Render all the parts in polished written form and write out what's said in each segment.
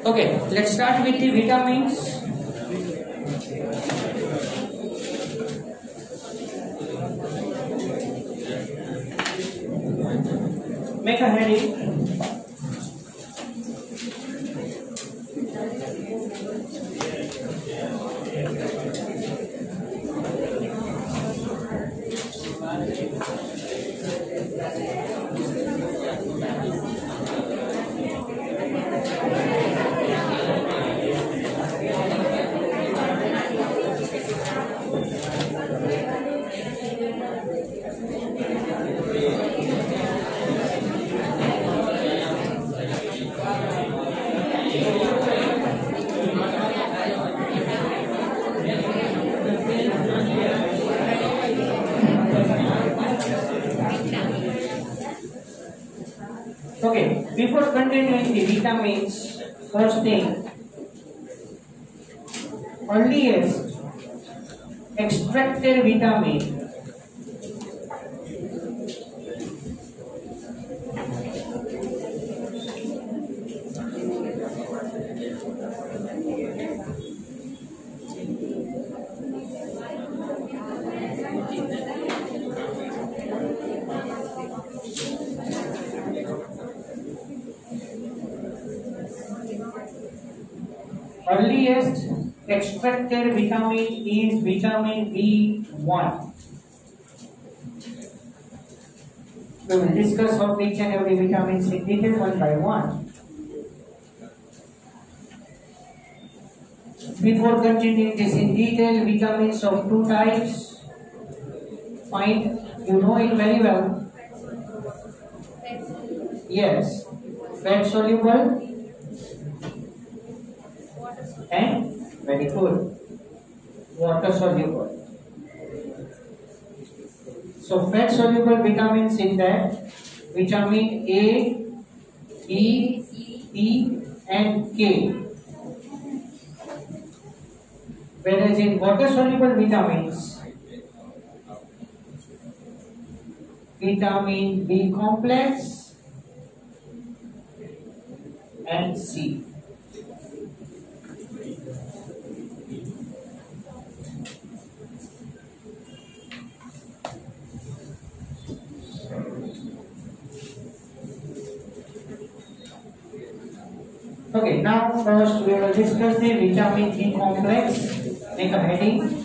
Okay, let's start with the vitamins. Make a heading. Okay, before continuing the vitamins, first thing, earliest extracted vitamin earliest extracted vitamin is vitamin B1. We will discuss of each and every vitamin in detail one by one. Before continuing this in detail, vitamins of two types. Find, you know it very well. Yes, fat soluble and very good, water soluble. So fat soluble vitamins in that vitamin A, E, E and K. Whereas in water soluble vitamins, vitamin B complex and C. Okay, now first we will discuss the vitamin B complex. Make a heading.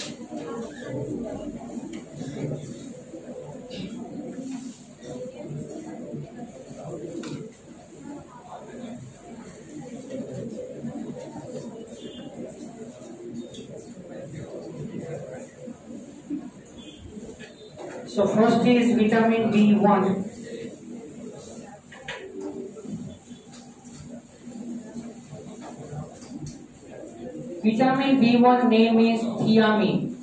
So first is vitamin B1. Vitamin B1 name is thiamine.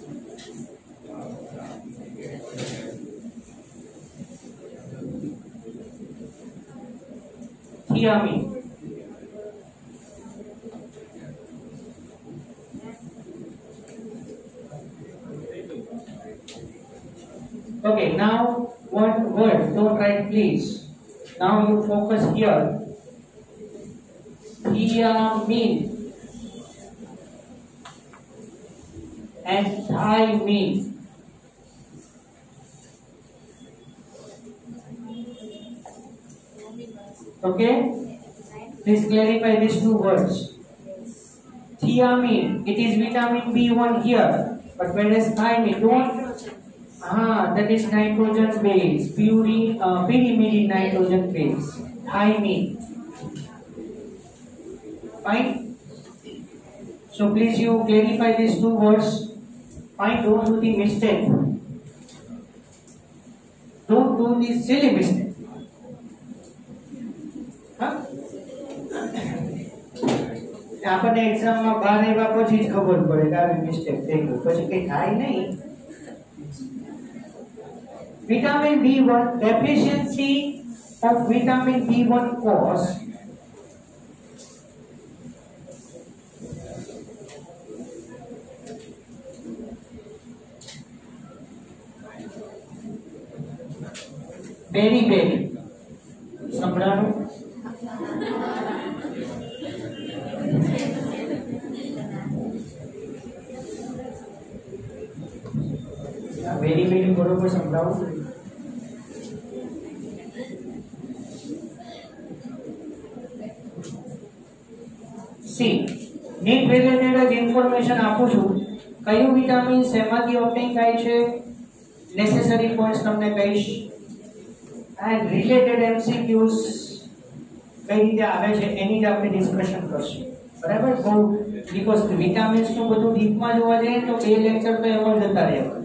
Thiamine. Okay, now one word, don't write please. Now you focus here. Thiamine and thiamine. Okay? Please clarify these two words. Thiamine, it is vitamin B1 here, but whereas thiamine, don't. That is nitrogen base, pyrimidine nitrogen base, thiamine. Fine? So please you clarify these two words. Fine, don't do the mistake. Don't do the silly mistake. આપણને એક્ઝામમાં બહાર આવ્યા પછી જ ખબર પડે કે આવી મિસ્ટેક થઈ ગઈ, પછી કઈ થાય નહીં. Vitamin B1 deficiency of vitamin B1 cause beriberi. Sembrano. Beriberi बरोबर समझाओ। सी नीट रिलेटेड इन्फॉर्मेशन आपू छू। कયું વિટામિન શેમાંથી ઓબ્ટેન થાય છે નેસેસરી પોઈન્ટ્સ તમને કહીશ એન્ડ રિલેટેડ એમસીક્યુઝ કઈ રીતે આવે છે એની જ આપણે ડિસ્કશન કરશું બરાબર બહુ બીકોઝ વિટામિન્સ નું બધું ડીપમાં જોવા જઈએ તો બે લેક્ચર તો એમાં જતા રહેવા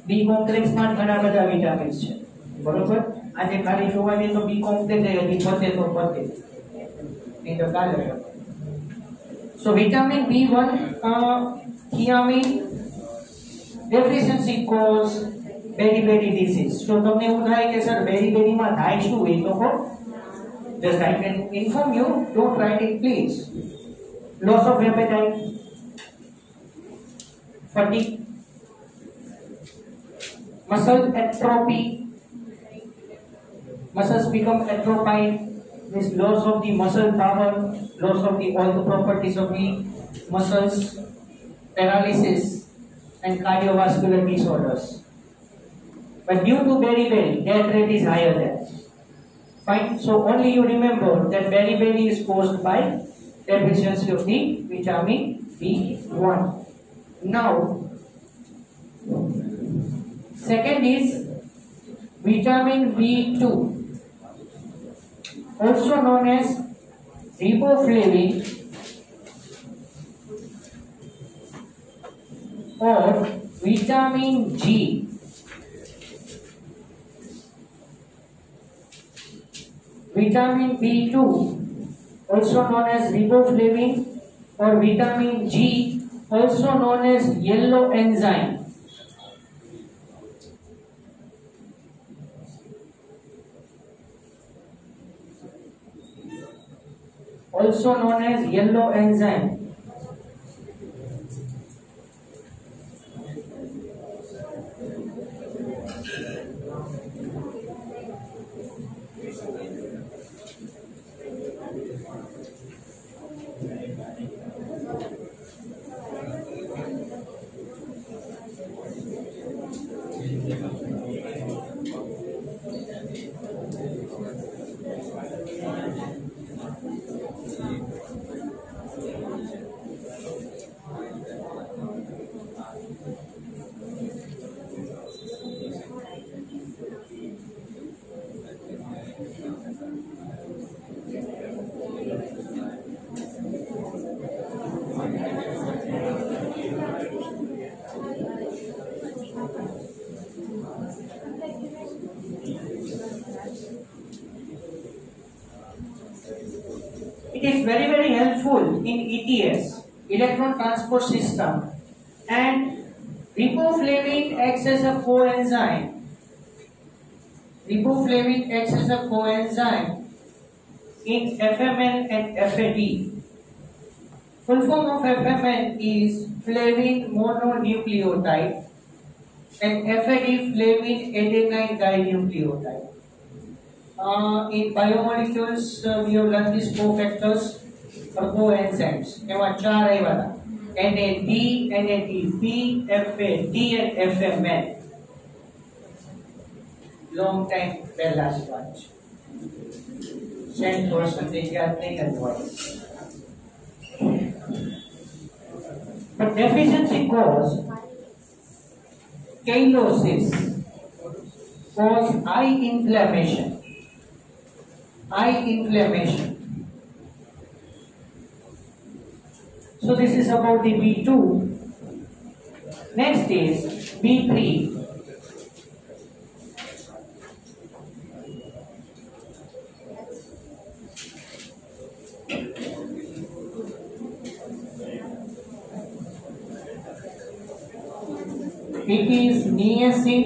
બી કોમ્પ્લેક્સ માં ઘણા બધા વિટામિન્સ છે બરોબર આજે ખાલી જોવા જઈએ તો બી કોમ્પ્લેક્સ હજી પતે તો પતે નહીં તો કાલે so vitamin B1 thiamine deficiency cause beriberi disease so તમને એવું થાય કે સર beriberi માં થાય શું એ તો કહો just I can inform you don't write it please loss of appetite fatigue muscle atrophy muscles become atrophied this loss of the muscle power loss of the all the properties of the muscles paralysis and cardiovascular disorders but due to beriberi death rate is higher there fine so only you remember that beriberi is caused by deficiency of the vitamin B1 now second is vitamin B2 also known as riboflavin or vitamin G vitamin B2 also known as riboflavin or vitamin G also known as yellow enzyme also known as yellow enzyme It is very helpful in ETS, electron transport system, and riboflavin acts as a coenzyme. Riboflavin acts as a coenzyme in FMN and FAD. Full form of FMN is flavin mononucleotide and FAD flavin adenine dinucleotide. In biomolecules, we have learned these cofactors or coenzymes. એમાં ચાર આવ્યા હતા NAD, NADP, FAD and FMN. Long time પહેલા જ વાત છે. 100% યાદ નહીં કરવાનું. But deficiency cause cheilosis, cause eye inflammation. Eye inflammation. So this is about the B2. Next is B3. It is niacin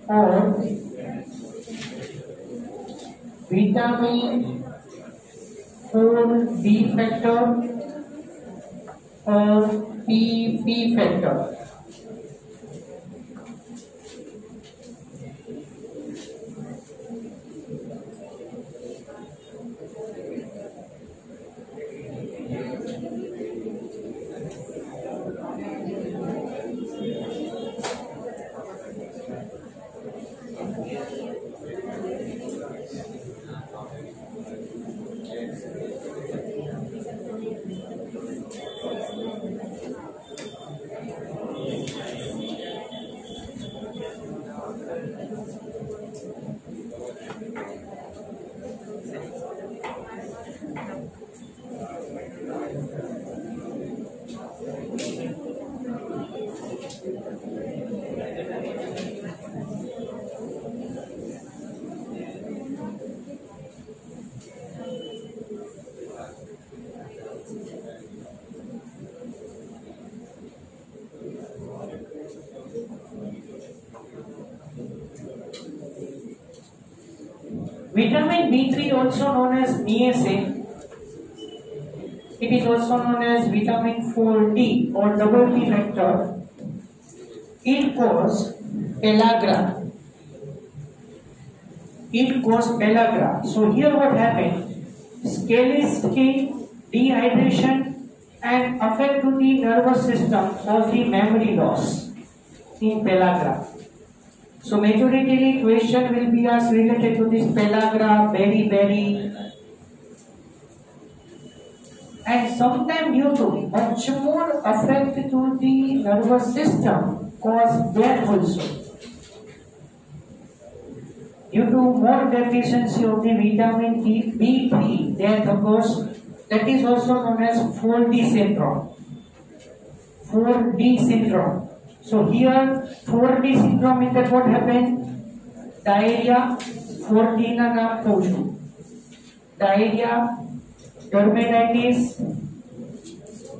or vitamin 4B factor or PP factor. Vitamin B3, also known as niacin, it is also known as vitamin 4D or double T factor. It causes pellagra. So here what happened? Scaly skin, dehydration, and affect to the nervous system cause the memory loss in pellagra. So majority question will be asked related to this pellagra, beriberi, and sometimes due to much more effect to the nervous system cause death also. Due to more deficiency of the vitamin B3, death occurs. That is also known as 4D syndrome. 4D syndrome. So here 4D syndrome means that what happened? Diarrhea, 4D na naam पूछूं. Diarrhea, dermatitis,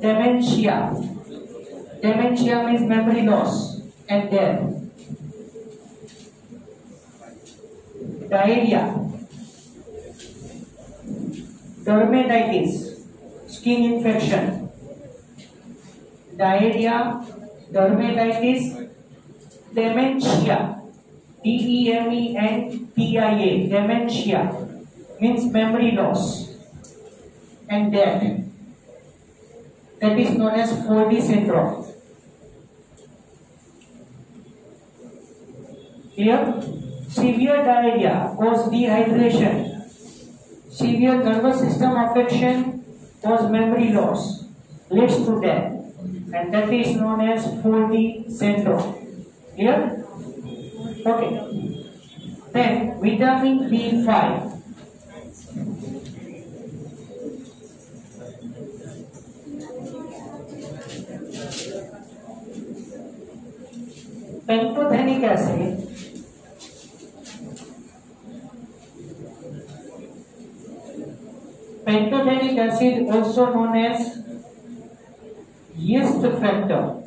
dementia. Dementia means memory loss and death. Diarrhea, dermatitis, skin infection. Diarrhea, dermatitis, dementia, DEMENTIA, dementia means memory loss and death. That is known as 4D syndrome. Here, severe diarrhea cause dehydration. Severe nervous system affection cause memory loss, leads to death, and that is known as 4D syndrome. Here, okay. Then vitamin B5. Pantothenic acid. Pantothenic acid, also known as yeast factor.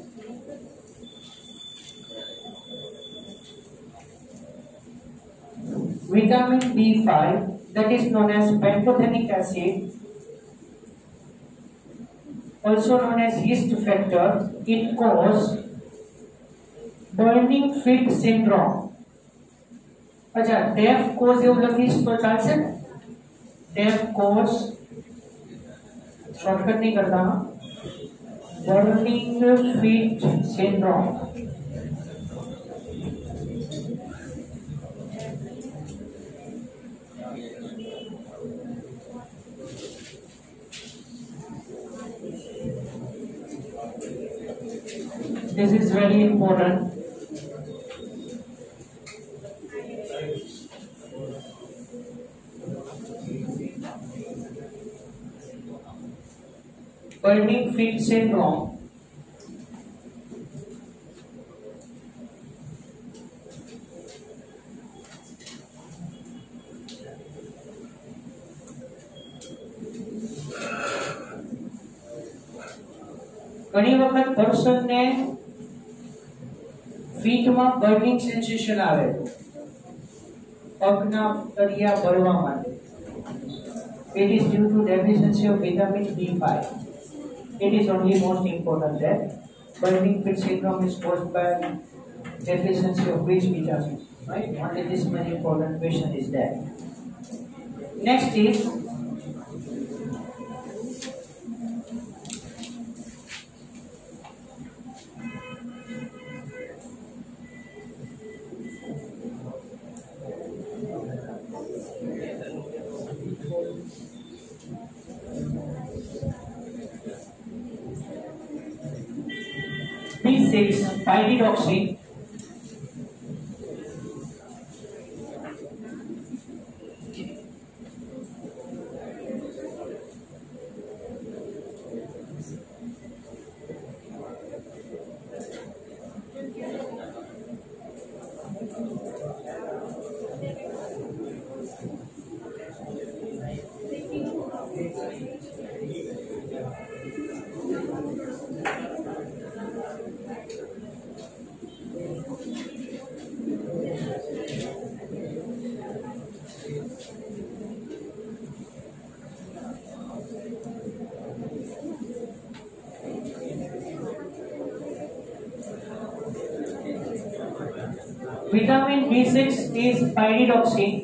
Vitamin B5, that is known as pantothenic acid, also known as yeast factor. It causes burning feet syndrome. अच्छा, def कोज એવું લખીશ તો ચાલશે ને? Def कोज shortcut नहीं करता हाँ. burning feet syndrome. This is very important. Burning feet syndrome. ઘણી વખત પર્સન ને ફીટ માં બર્નિંગ સેન્સેશન આવે પગના તળિયા બળવા માટે. It is due to deficiency of vitamin B5. It is only most important that burning feet syndrome is caused by deficiency of which vitamin, right? Only this many important question is there. Next is B6 pyridoxine. Vitamin B6 is pyridoxine.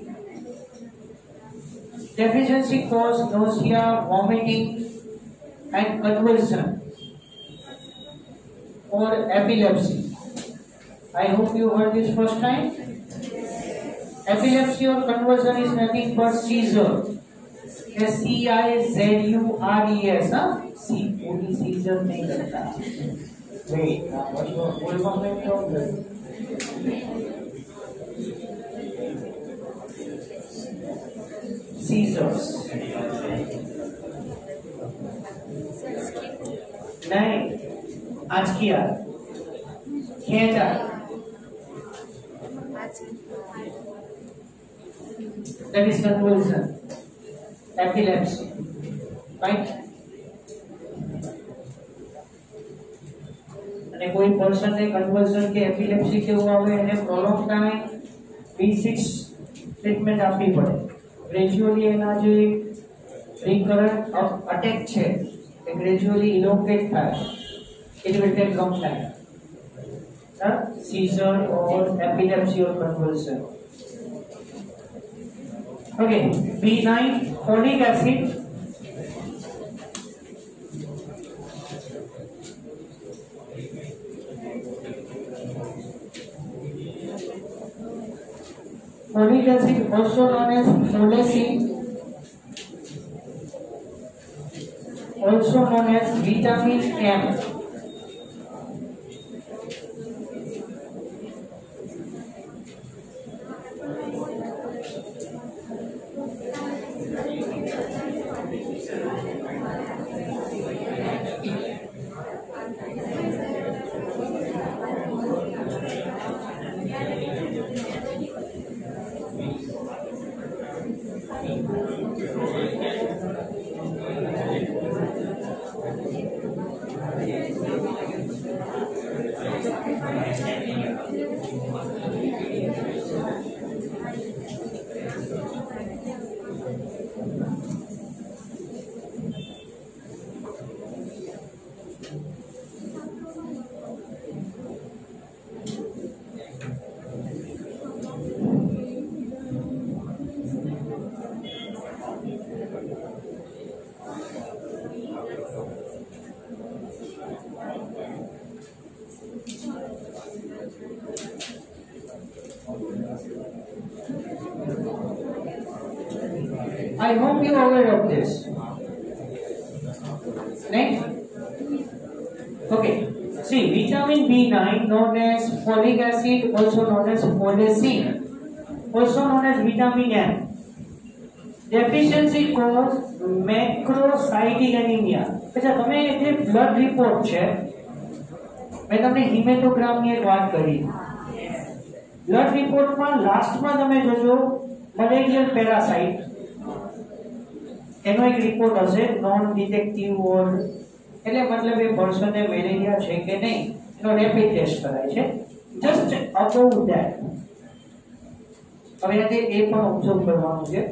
Deficiency cause nausea, vomiting, and convulsion or epilepsy. I hope you heard this first time. Epilepsy or convulsion is nothing but seizure. SEIZURES. C पूरी seizure नहीं करता. Wait, what's your full form? Seizures. नहीं, आज किया. खेचा. That is convulsion, epilepsy, right? અને કોઈ person ને કન્વર્ઝન કે એપિલેપ્સી કેવું આવે એને પ્રોલોંગ ટાઈમ B6 ટ્રીટમેન્ટ આપવી પડે. ગ્રેજ્યુઅલી એના જે રિકરન્ટ અટેક છે એ ગ્રેજ્યુઅલી ઇલોંગેટ થાય. It will take long time. Seizure or epilepsy or convulsion. Okay, B9, folic acid. Folic acid, also known as folacin, also known as vitamin M. I hope you are aware of this. Next. Okay. See, vitamin B9, known as folic acid, also known as folacin, also known as vitamin M. Deficiency cause macrocytic anemia. अच्छा તમે જે blood report છે મેં તમને હિમેટોગ્રામ ની એક વાત કરી. બ્લડ રિપોર્ટમાં લાસ્ટમાં તમે જોજો મલેરિયલ પેરાસાઇટ એનો એક રિપોર્ટ હશે નોન ડિટેક્ટિવ ઓર એટલે મતલબ એ પર્સનને મેલેરિયા છે કે નહીં એનો રેપિડ ટેસ્ટ કરાય છે. જસ્ટ અબાઉટ ધેટ હવે એ પણ ઓબ્ઝર્વ કરવાનું છે.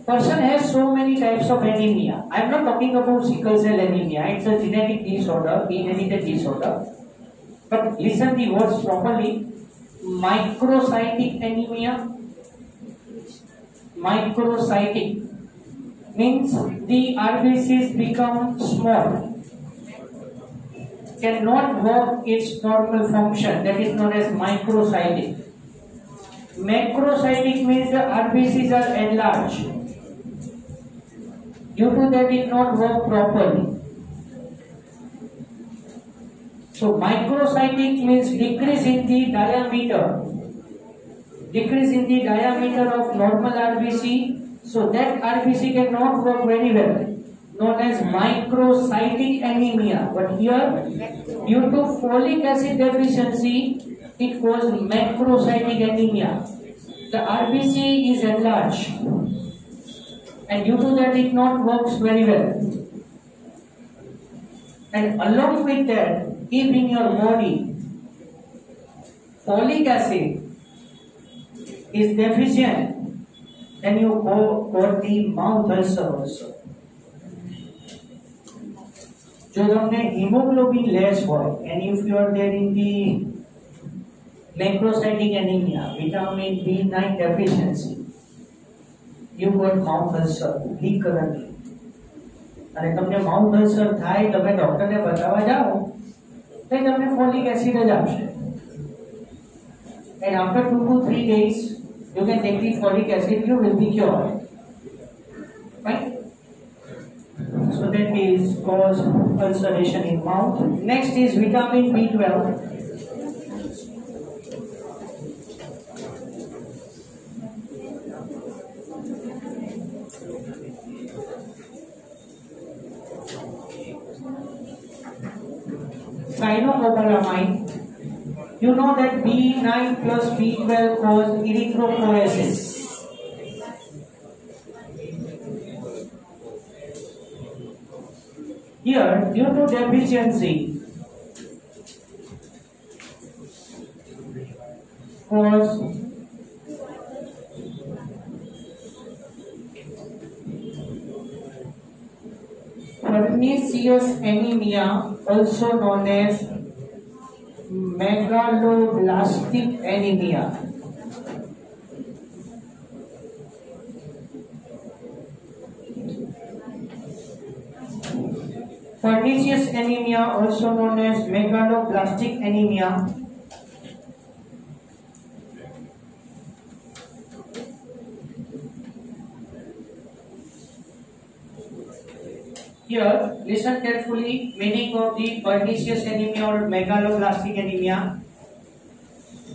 Person has so many types of anemia. I am not talking about sickle cell anemia. It's a genetic disorder, inherited disorder. But listen the words properly. Microcytic anemia. Microcytic means the RBCs become small, cannot work its normal function. That is known as microcytic. Macrocytic means the RBCs are enlarged. Due to that, it not work properly. So microcytic means decrease in the diameter. Decrease in the diameter of normal RBC. So that RBC cannot work very well. Known as microcytic anemia. But here, due to folic acid deficiency, it was macrocytic anemia. The RBC is enlarged. And due to that it not works very well. And along with that, if in your body folic acid is deficient, then you go for the mouth ulcer also. જો તમને haemoglobin less હોય and if you are there in the macrocytic anemia, vitamin B9 deficiency, you got mouth ulcer, recurrently. અને તમને mouth ulcer થાય તમે ડોક્ટરને બતાવવા જાઓ તો તમને ફોલિક એસિડ જ આપશે. And after 2 to 3 days you can take the folic acid, you will be cured. Right? So that is cause ulceration in mouth. Next is vitamin B12. Cyanocobalamin. You know that B9 plus B12 cause erythropoiesis. Here, due to deficiency, cause pernicious anemia, also known as megaloblastic anemia. Pernicious anemia, also known as megaloblastic anemia, here listen carefully, meaning of the pernicious anemia or megaloblastic anemia.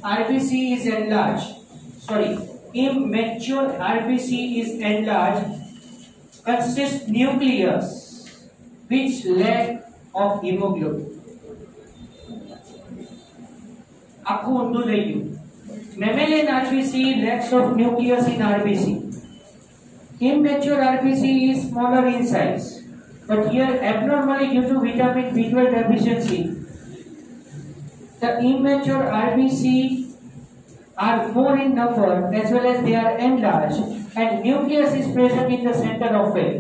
RBC is enlarged, immature RBC is enlarged, consists nucleus which lack of hemoglobin. આખું ઊંધું લઈ ગયું. Mammalian RBC lacks of nucleus in RBC. Immature RBC is smaller in size, but here abnormally due to vitamin B12 deficiency, the immature RBC are more in number as well as they are enlarged, and nucleus is present in the center of it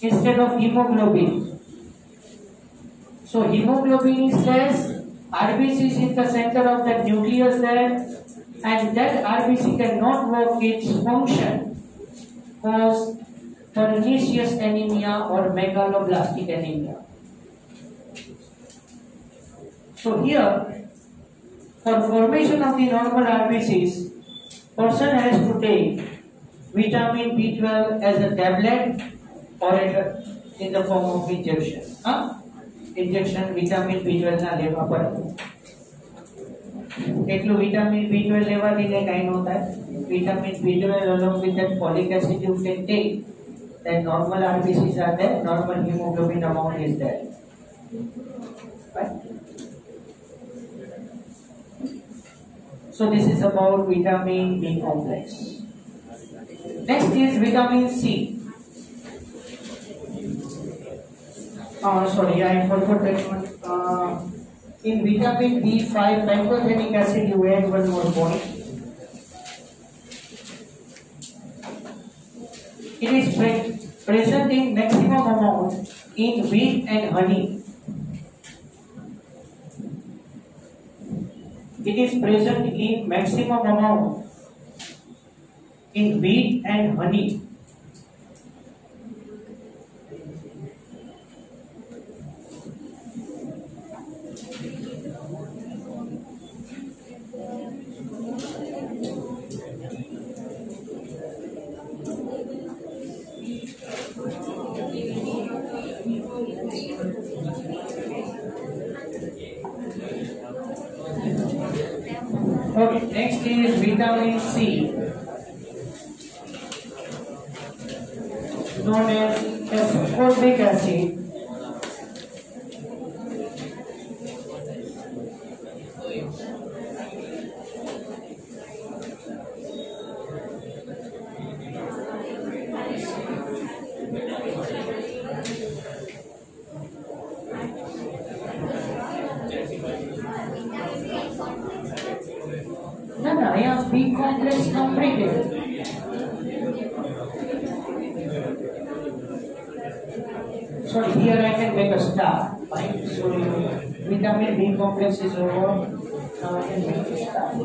instead of hemoglobin. So hemoglobin is less, RBC is in the center of the nucleus there, and that RBC cannot work its function, cause pernicious anemia or megaloblastic anemia. So here, for formation of the normal RBCs, person has to take vitamin B12 as a tablet or in the form of injection. Injection vitamin B12 ના લેવા પડે. એટલું vitamin B12 લેવાથી કાઈ ન થાય. Vitamin B12 along with that folic acid you can take. Then normal RBCs are there, normal hemoglobin amount is there. Right? So this is about vitamin B complex. Next is vitamin C. Sorry, I forgot that one. In vitamin B5 pantothenic acid you add one more point. It is present in maximum amount in wheat and honey. It is present in maximum amount in wheat and honey. Okay, next is vitamin C, known as ascorbic acid. I have B complex completed. Sorry, here I can make a star. Right? So vitamin B complex is over. Now I can make it start.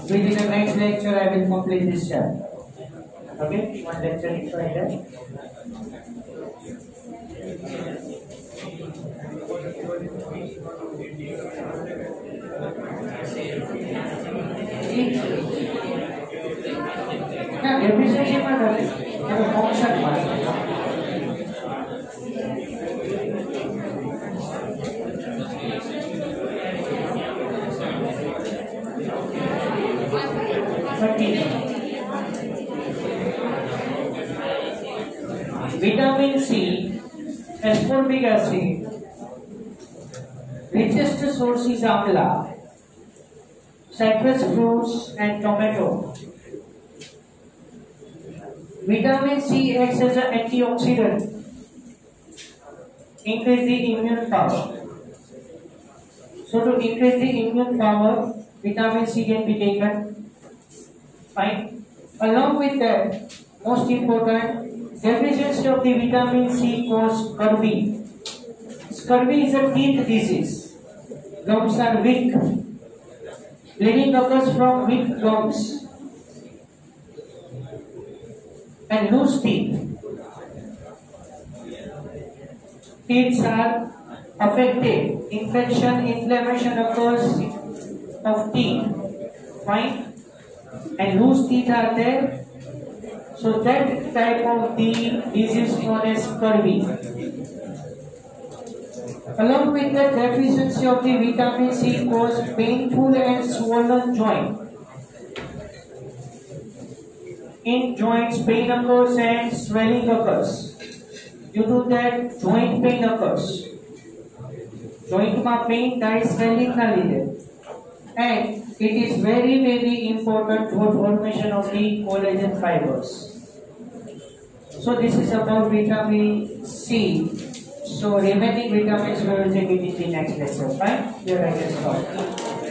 Within the next lecture, I will complete this chapter. Okay, one lecture is right there. Now, depreciation is a function part. Vitamin C, ascorbic acid, richest source is amla, citrus fruits and tomato. Vitamin C acts as an antioxidant, increase the immune power. So to increase the immune power, vitamin C can be taken. Fine. Along with that, most important, deficiency of the vitamin C causes scurvy. Scurvy is a teeth disease. Gums are weak. Bleeding occurs from weak gums and loose teeth. Teeth are affected. Infection, inflammation occurs of teeth. Fine. And loose teeth are there. So that type of the disease known as scurvy. Along with the deficiency of the vitamin C causes painful and swollen joint. In joints, pain occurs and swelling occurs. Due to that, joint pain occurs. Joint ma pain થાય swelling ના લીધે. And it is very important for formation of the collagen fibers. So this is about vitamin C. So remaining vitamins we will take it in the next lecture. Fine? Here I can stop.